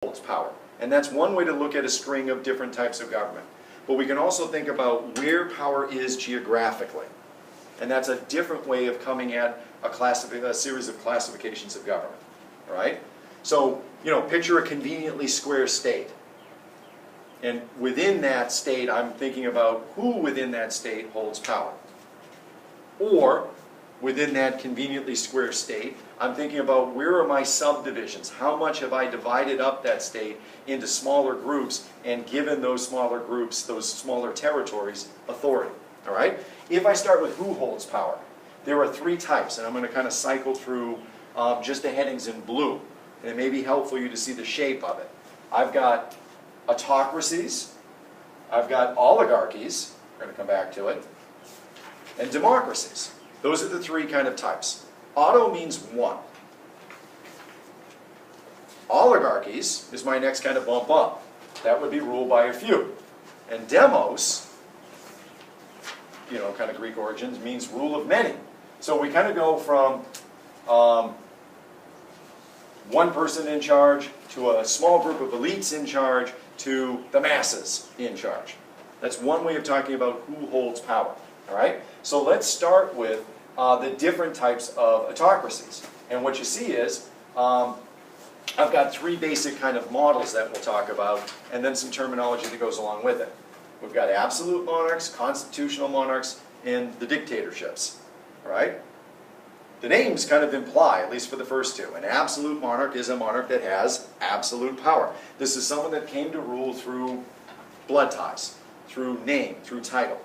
holds power. And that's one way to look at a string of different types of government. But we can also think about where power is geographically. And that's a different way of coming at a series of classifications of government. All right? So, picture a conveniently square state. And within that state, I'm thinking about who within that state holds power. Or, within that conveniently square state, I'm thinking about where are my subdivisions? How much have I divided up that state into smaller groups and given those smaller groups, those smaller territories, authority? All right? If I start with who holds power, there are three types, and I'm going to kind of cycle through just the headings in blue. And it may be helpful for you to see the shape of it. I've got autocracies, I've got oligarchies, we're going to come back to it, and democracies. Those are the three kind of types. Auto means one. Oligarchies is my next kind of bump up. That would be ruled by a few. And demos, kind of Greek origins, means rule of many. So we kind of go from one person in charge to a small group of elites in charge to the masses in charge. That's one way of talking about who holds power. All right? So let's start with the different types of autocracies. And what you see is, I've got three basic kind of models that we'll talk about, and then some terminology that goes along with it. We've got absolute monarchs, constitutional monarchs, and the dictatorships. All right? The names kind of imply, at least for the first two, an absolute monarch is a monarch that has absolute power. This is someone that came to rule through blood ties, through name, through title.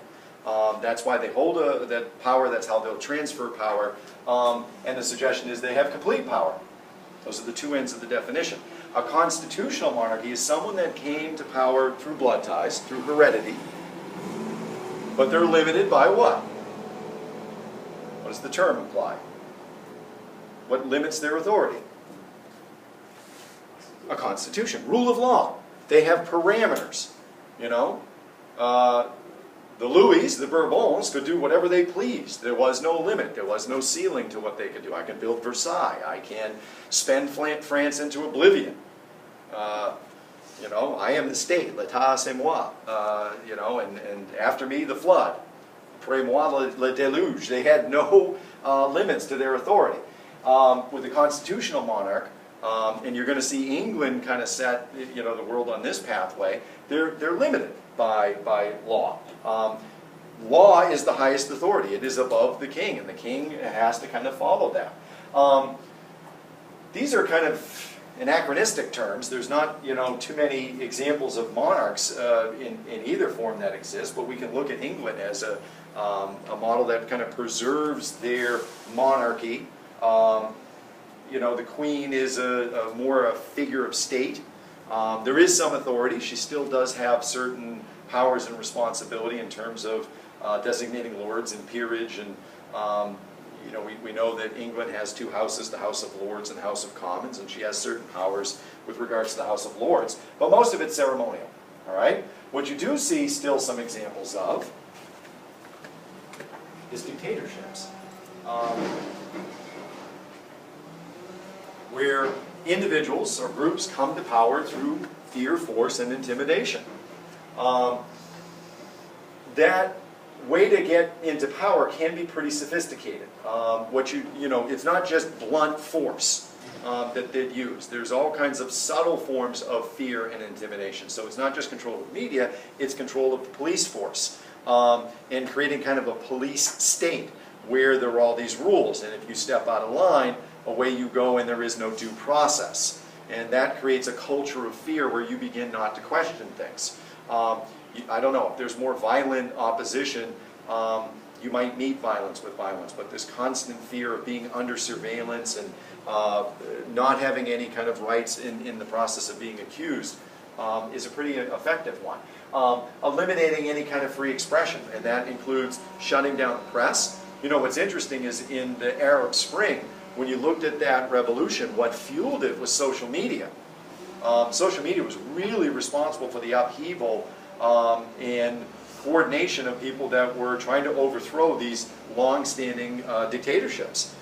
That's why they hold that power, that's how they'll transfer power, and the suggestion is they have complete power. Those are the two ends of the definition. A constitutional monarchy is someone that came to power through blood ties, through heredity, but they're limited by what? What does the term imply? What limits their authority? A constitution, rule of law. They have parameters, The Louis, the Bourbons, could do whatever they pleased. There was no limit. There was no ceiling to what they could do. I can build Versailles. I can spend France into oblivion. I am the state. L'État, c'est moi. And after me, the flood. Après moi, le déluge. They had no limits to their authority. With the constitutional monarch, and you're going to see England kind of set the world on this pathway, they're limited by law. Law is the highest authority. It is above the king, and the king has to kind of follow that. These are kind of anachronistic terms. There's not too many examples of monarchs in either form that exist, but we can look at England as a model that kind of preserves their monarchy. The queen is more a figure of state. There is some authority. She still does have certain powers and responsibility in terms of designating lords and peerage. And we know that England has two houses, the House of Lords and the House of Commons, and she has certain powers with regards to the House of Lords. But most of it's ceremonial. All right? What you do see still some examples of is dictatorships. Where individuals or groups come to power through fear, force, and intimidation. That way to get into power can be pretty sophisticated. It's not just blunt force that they'd use. There's all kinds of subtle forms of fear and intimidation. So it's not just control of the media, it's control of the police force. And creating kind of a police state where there are all these rules. And if you step out of line, away you go and there is no due process. And that creates a culture of fear where you begin not to question things. I don't know, if there's more violent opposition, you might meet violence with violence, but this constant fear of being under surveillance and not having any kind of rights in the process of being accused is a pretty effective one. Eliminating any kind of free expression, and that includes shutting down the press. What's interesting is in the Arab Spring, when you looked at that revolution, what fueled it was social media. Social media was really responsible for the upheaval and coordination of people that were trying to overthrow these long-standing dictatorships.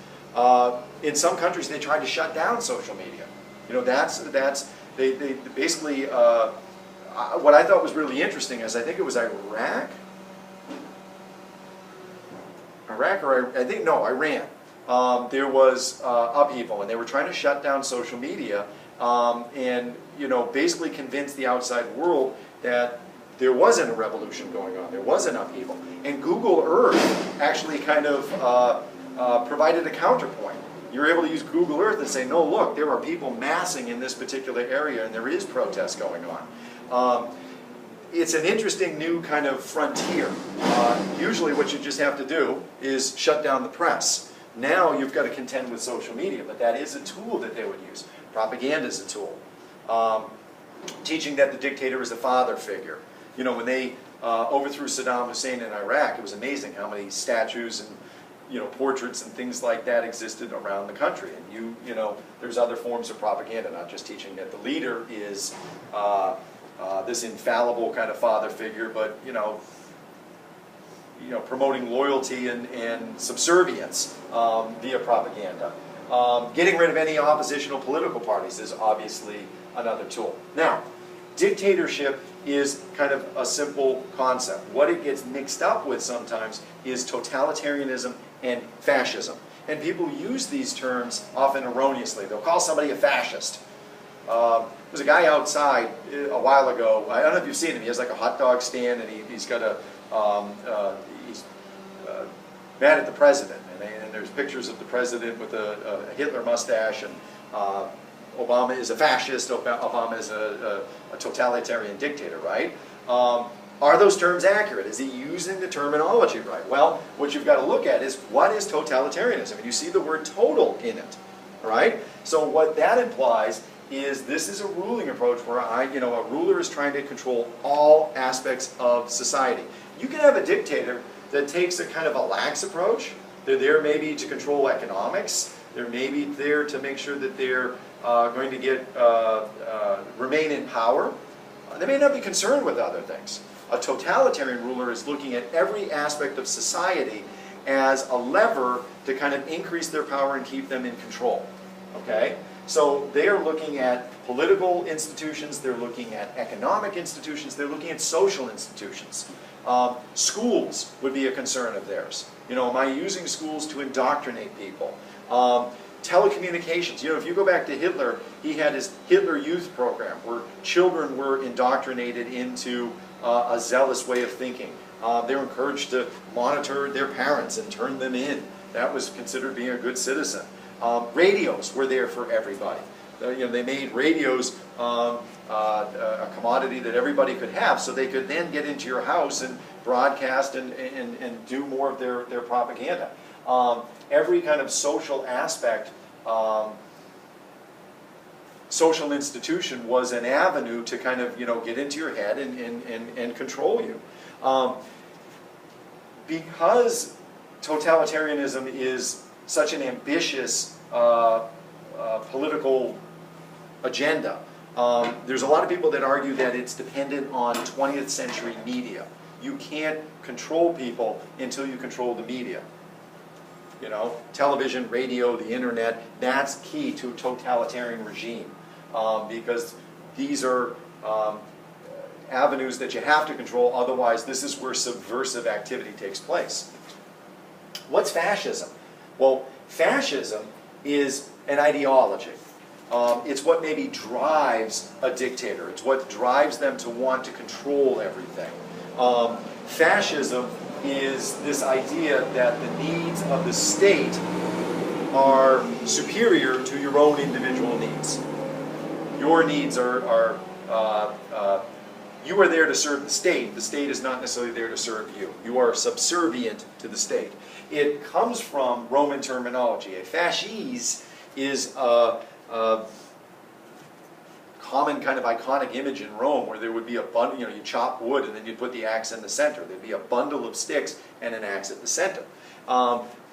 In some countries, they tried to shut down social media. That's They basically, what I thought was really interesting is I think it was Iraq, or I think, no, Iran. There was upheaval, and they were trying to shut down social media and, you know, basically convince the outside world that there wasn't a revolution going on, there was an upheaval. And Google Earth actually kind of provided a counterpoint. You were able to use Google Earth and say, no, look, there are people massing in this particular area and there is protest going on. It's an interesting new kind of frontier. Usually what you just have to do is shut down the press. Now you've got to contend with social media, but that is a tool that they would use. Propaganda is a tool. Teaching that the dictator is a father figure. You know, when they overthrew Saddam Hussein in Iraq, it was amazing how many statues and, you know, portraits and things like that existed around the country. And you know, there's other forms of propaganda, not just teaching that the leader is this infallible kind of father figure, but you know, promoting loyalty and subservience via propaganda. Getting rid of any oppositional political parties is obviously another tool. Now, dictatorship is kind of a simple concept. What it gets mixed up with sometimes is totalitarianism and fascism. And people use these terms often erroneously. They'll call somebody a fascist. There's a guy outside a while ago, I don't know if you've seen him, he has like a hot dog stand and he's got he's mad at the president. And there's pictures of the president with a Hitler mustache, and Obama is a fascist, Obama is a totalitarian dictator, right? Are those terms accurate? Is he using the terminology right? Well, what you've got to look at is, what is totalitarianism? And you see the word total in it, right? So what that implies is this is a ruling approach where a ruler is trying to control all aspects of society. You can have a dictator that takes a kind of a lax approach. They're there maybe to control economics. They're maybe there to make sure that they're going to remain in power. They may not be concerned with other things. A totalitarian ruler is looking at every aspect of society as a lever to kind of increase their power and keep them in control. Okay? So they are looking at political institutions, they're looking at economic institutions, they're looking at social institutions. Schools would be a concern of theirs. You know, am I using schools to indoctrinate people? Telecommunications. You know, if you go back to Hitler, he had his Hitler Youth program where children were indoctrinated into a zealous way of thinking. They were encouraged to monitor their parents and turn them in. That was considered being a good citizen. Radios were there for everybody. They made radios a commodity that everybody could have, so they could then get into your house and broadcast and do more of their propaganda. Every kind of social aspect, social institution was an avenue to kind of get into your head and control you. Because totalitarianism is such an ambitious political agenda, there's a lot of people that argue that it's dependent on 20th century media. You can't control people until you control the media. You know, television, radio, the internet, that's key to a totalitarian regime, because these are avenues that you have to control, otherwise this is where subversive activity takes place. What's fascism? Well, fascism is an ideology. It's what maybe drives a dictator. It's what drives them to want to control everything. Fascism is this idea that the needs of the state are superior to your own individual needs. Your needs are you are there to serve the state is not necessarily there to serve you. You are subservient to the state. It comes from Roman terminology. A fasces is a common kind of iconic image in Rome where there would be a bundle, you chop wood and then you'd put the axe in the center. There'd be a bundle of sticks and an axe at the center.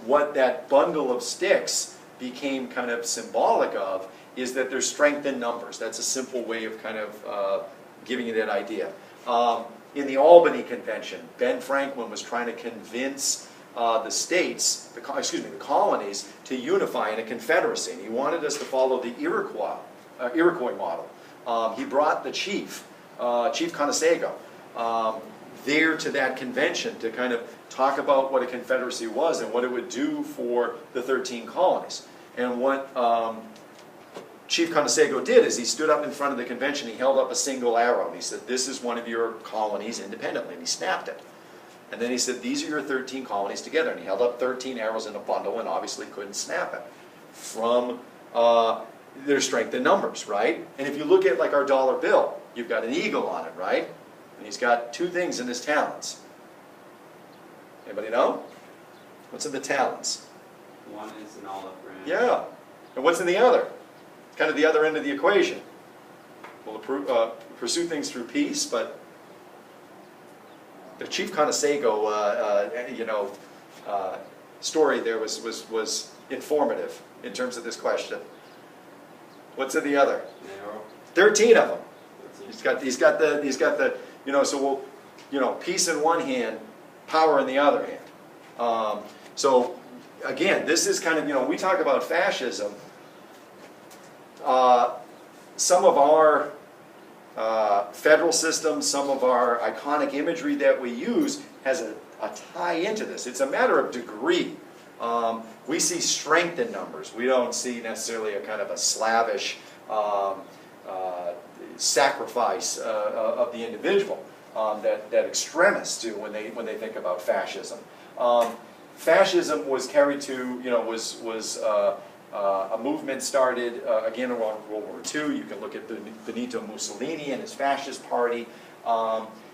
What that bundle of sticks became kind of symbolic of is that there's strength in numbers. That's a simple way of kind of giving you that idea. In the Albany Convention, Ben Franklin was trying to convince the states, the colonies, to unify in a confederacy. And he wanted us to follow the Iroquois model, He brought the chief, Chief Conossago, there to that convention to kind of talk about what a confederacy was and what it would do for the 13 colonies. And what Chief Conossago did is he stood up in front of the convention, he held up a single arrow, and he said, "This is one of your colonies independently," and he snapped it. And then he said, "These are your 13 colonies together," and he held up 13 arrows in a bundle and obviously couldn't snap it from their strength in numbers, right? And if you look at like our dollar bill, you've got an eagle on it, right? And he's got two things in his talons. Anybody know? What's in the talons? One is an olive branch. Yeah. And what's in the other? It's kind of the other end of the equation. We'll pursue things through peace, but the Chief Conossago, story there was informative in terms of this question. What's in the other? Narrow. 13 of them. He's got the so we'll, peace in one hand, power in the other hand. So again, this is kind of, we talk about fascism. Some of our federal system, some of our iconic imagery that we use has a tie into this. It's a matter of degree. We see strength in numbers. We don't see necessarily a kind of a slavish sacrifice of the individual that extremists do when they think about fascism. Fascism was carried to, was a movement started again around World War II. You can look at Benito Mussolini and his fascist party.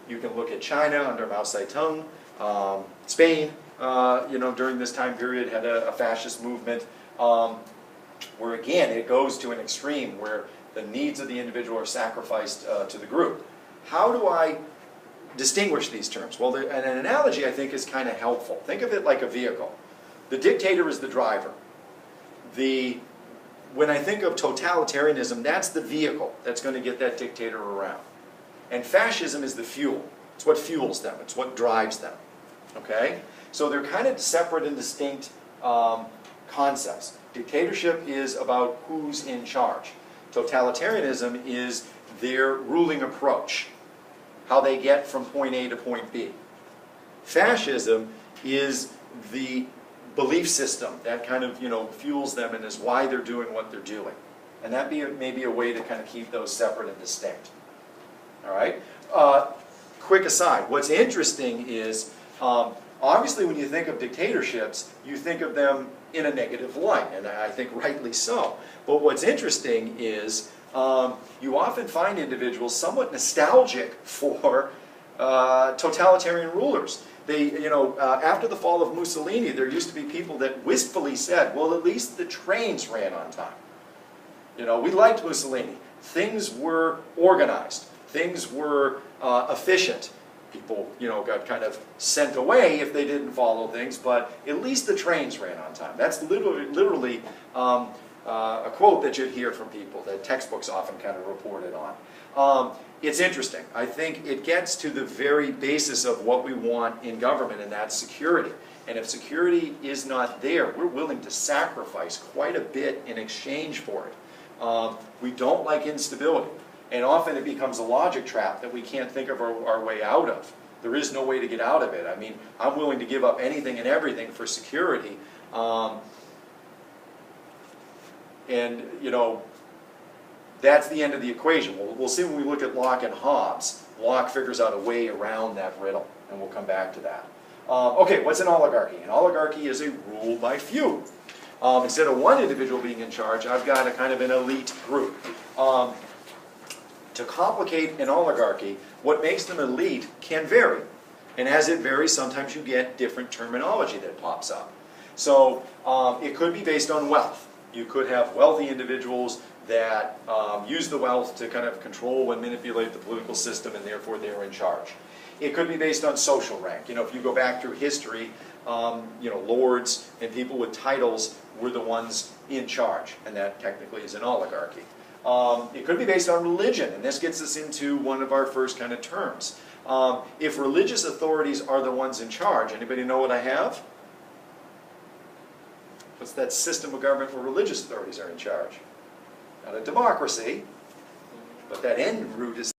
You can look at China under Mao Zedong. Spain, during this time period had a fascist movement where again it goes to an extreme where the needs of the individual are sacrificed to the group. How do I distinguish these terms? Well, an analogy I think is kind of helpful. Think of it like a vehicle. The dictator is the driver. When I think of totalitarianism, that's the vehicle that's going to get that dictator around. And fascism is the fuel. It's what fuels them. It's what drives them. Okay? So they're kind of separate and distinct concepts. Dictatorship is about who's in charge. Totalitarianism is their ruling approach, how they get from point A to point B. Fascism is the belief system that kind of fuels them and is why they're doing what they're doing. And that may be a way to kind of keep those separate and distinct. All right? Quick aside, what's interesting is obviously when you think of dictatorships, you think of them in a negative light, and I think rightly so. But what's interesting is you often find individuals somewhat nostalgic for totalitarian rulers. After the fall of Mussolini, there used to be people that wistfully said, well, at least the trains ran on time. We liked Mussolini. Things were organized. Things were efficient. People, got kind of sent away if they didn't follow things, but at least the trains ran on time. That's literally a quote that you'd hear from people that textbooks often kind of reported on. It's interesting. I think it gets to the very basis of what we want in government, and that's security. And if security is not there, we're willing to sacrifice quite a bit in exchange for it. We don't like instability. And often it becomes a logic trap that we can't think of our way out of. There is no way to get out of it. I mean, I'm willing to give up anything and everything for security. That's the end of the equation. We'll see when we look at Locke and Hobbes. Locke figures out a way around that riddle, and we'll come back to that. Okay, what's an oligarchy? An oligarchy is a rule by few. Instead of one individual being in charge, I've got a kind of an elite group. To complicate an oligarchy, what makes them elite can vary. And as it varies, sometimes you get different terminology that pops up. So it could be based on wealth. You could have wealthy individuals that use the wealth to kind of control and manipulate the political system, and therefore they're in charge. It could be based on social rank. If you go back through history, lords and people with titles were the ones in charge, and that technically is an oligarchy. It could be based on religion, and this gets us into one of our first kind of terms. If religious authorities are the ones in charge, anybody know what I have? What's that system of government where religious authorities are in charge? Not a democracy. But that end route is